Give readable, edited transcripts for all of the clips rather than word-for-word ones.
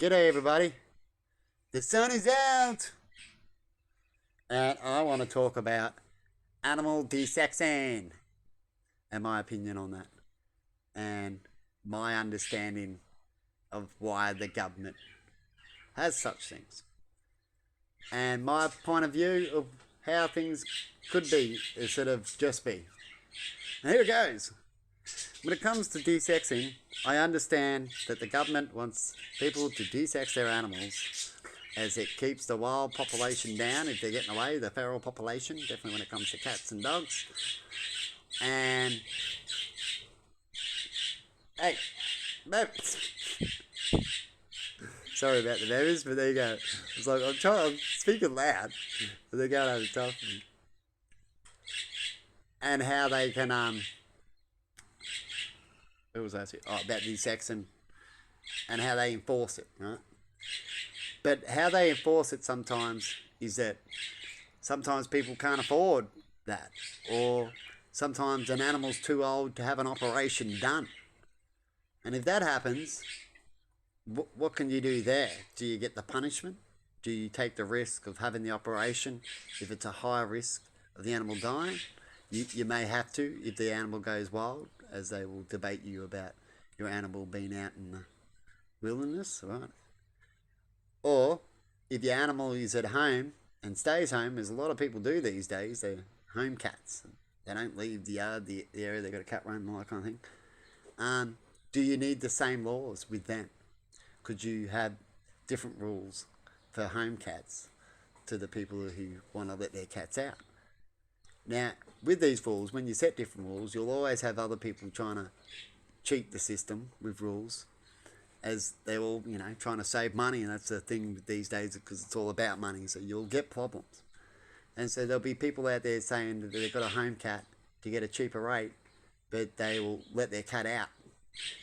G'day everybody, the sun is out and I want to talk about animal desexing and my opinion on that and my understanding of why the government has such things and my point of view of how things could be instead of just be. Now here it goes. When it comes to desexing, I understand that the government wants people to desex their animals as it keeps the wild population down if they're getting away, the feral population, definitely when it comes to cats and dogs. And, hey, babies. Sorry about the babies, but there you go. It's like, I'm speaking loud, but they're going over the top of me. And how they can, what was I saying? Oh, about desexing and how they enforce it, right? But how they enforce it sometimes is that sometimes people can't afford that, or sometimes an animal's too old to have an operation done. And if that happens, what can you do there? Do you get the punishment? Do you take the risk of having the operation if it's a high risk of the animal dying? You may have to if the animal goes wild, as they will debate you about your animal being out in the wilderness, right? Or if your animal is at home and stays home, as a lot of people do these days, they're home cats. They don't leave the yard, the area, they've got a cat run and all that kind of thing. Do you need the same laws with them? Could you have different rules for home cats to the people who want to let their cats out? Now, with these rules, when you set different rules, you'll always have other people trying to cheat the system with rules, as they're all, trying to save money, and that's the thing these days because it's all about money, so you'll get problems. And so there'll be people out there saying that they've got a home cat to get a cheaper rate, but they will let their cat out.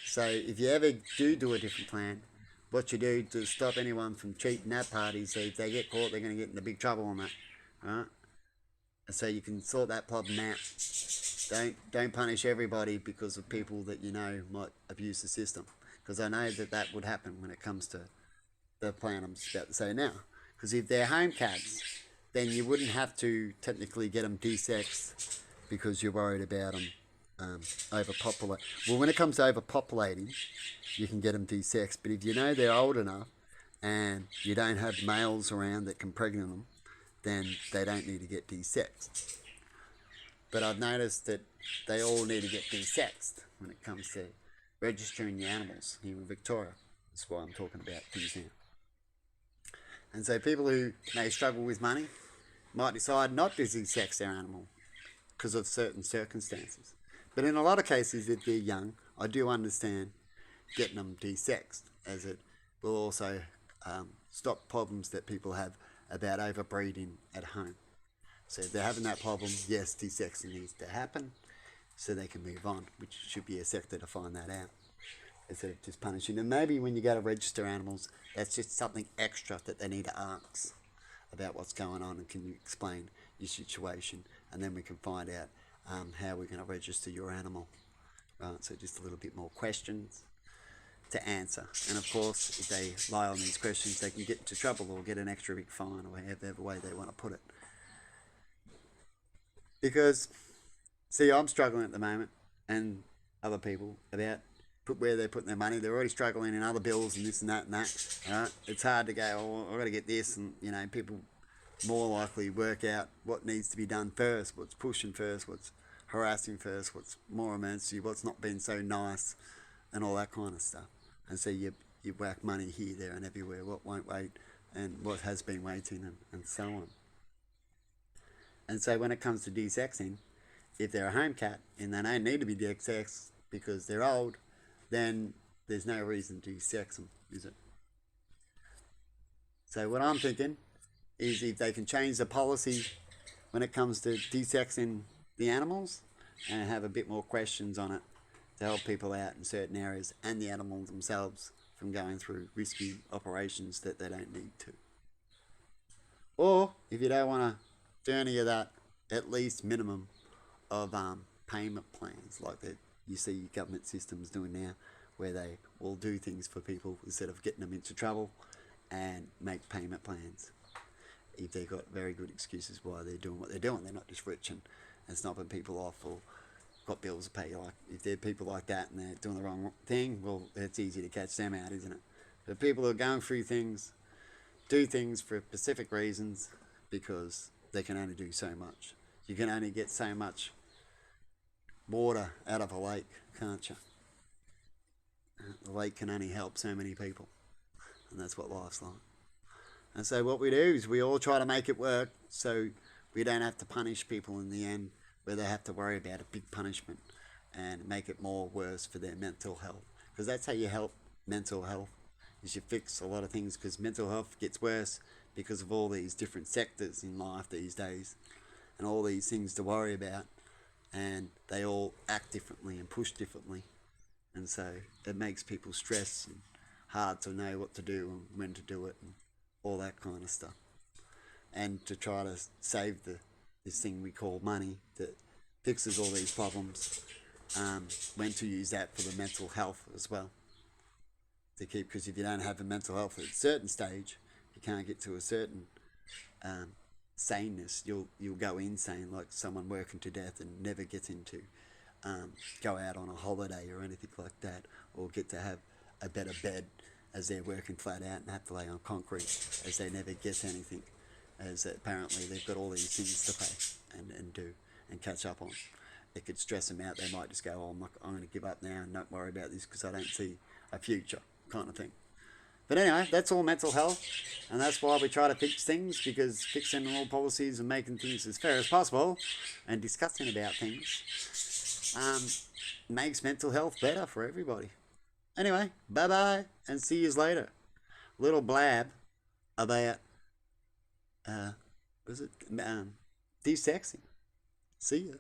So if you ever do a different plan, what you do to stop anyone from cheating that party, so if they get caught, they're going to get into big trouble on that, right? So you can sort that problem out. Don't punish everybody because of people that you know might abuse the system. Because I know that would happen when it comes to the plan I'm about to say now. Because if they're home cats, then you wouldn't have to technically get them desexed because you're worried about them overpopulate. Well, when it comes to overpopulating, you can get them desexed. But if you know they're old enough and you don't have males around that can pregnant them, then they don't need to get desexed. But I've noticed that they all need to get desexed when it comes to registering your animals here in Victoria. That's why I'm talking about things now. And so people who may struggle with money might decide not to desex their animal because of certain circumstances. But in a lot of cases, if they're young, I do understand getting them desexed, as it will also stop problems that people have about overbreeding at home. So if they're having that problem, yes, desexing needs to happen so they can move on, which should be a sector to find that out instead of just punishing them. Maybe when you go to register animals, that's just something extra that they need to ask about what's going on, and can you explain your situation, and then we can find out how we're going to register your animal. Right, so just a little bit more questions to answer. And of course, if they lie on these questions, they can get into trouble or get an extra big fine, or whatever way they want to put it. Because, see, I'm struggling at the moment, and other people, about where they're putting their money. They're already struggling in other bills and this and that and that. Right? It's hard to go, oh, I've got to get this, and people more likely work out what needs to be done first, what's pushing first, what's harassing first, what's more emergency, what's not been so nice, and all that kind of stuff. And so you whack money here, there, and everywhere, what won't wait, and what has been waiting, and so on. And so when it comes to desexing, if they're a home cat and they don't need to be desexed because they're old, then there's no reason to desex them, is it? So what I'm thinking is if they can change the policy when it comes to desexing the animals and have a bit more questions on it to help people out in certain areas and the animals themselves from going through risky operations that they don't need to. Or if you don't want to do any of that, at least minimum of payment plans like that you see government systems doing now, where they will do things for people instead of getting them into trouble, and make payment plans. If they've got very good excuses why they're doing what they're doing, they're not just rich and snobbing people off or got bills to pay. Like, if they're people like that and they're doing the wrong thing, well, it's easy to catch them out, isn't it? But people who are going through things do things for specific reasons because they can only do so much. You can only get so much water out of a lake, can't you? The lake can only help so many people, and that's what life's like. And so what we do is we all try to make it work so we don't have to punish people in the end where they have to worry about a big punishment and make it more worse for their mental health. Because that's how you help mental health, is you fix a lot of things, because mental health gets worse because of all these different sectors in life these days and all these things to worry about, and they all act differently and push differently, and so it makes people stress and hard to know what to do and when to do it and all that kind of stuff. And to try to save this thing we call money that fixes all these problems, when to use that for the mental health as well to keep, because if you don't have a mental health at a certain stage, you can't get to a certain saneness, you'll go insane, like someone working to death and never get into go out on a holiday or anything like that, or get to have a better bed as they're working flat out and have to lay on concrete as they never get anything, as apparently they've got all these things to pay and do and catch up on. It could stress them out. They might just go, oh, I'm going to give up now and not worry about this because I don't see a future, kind of thing. But anyway, that's all mental health, and that's why we try to fix things, because fixing all policies and making things as fair as possible and discussing about things makes mental health better for everybody. Anyway, bye-bye, and see you later. Little blab about, was it, desexing. See ya.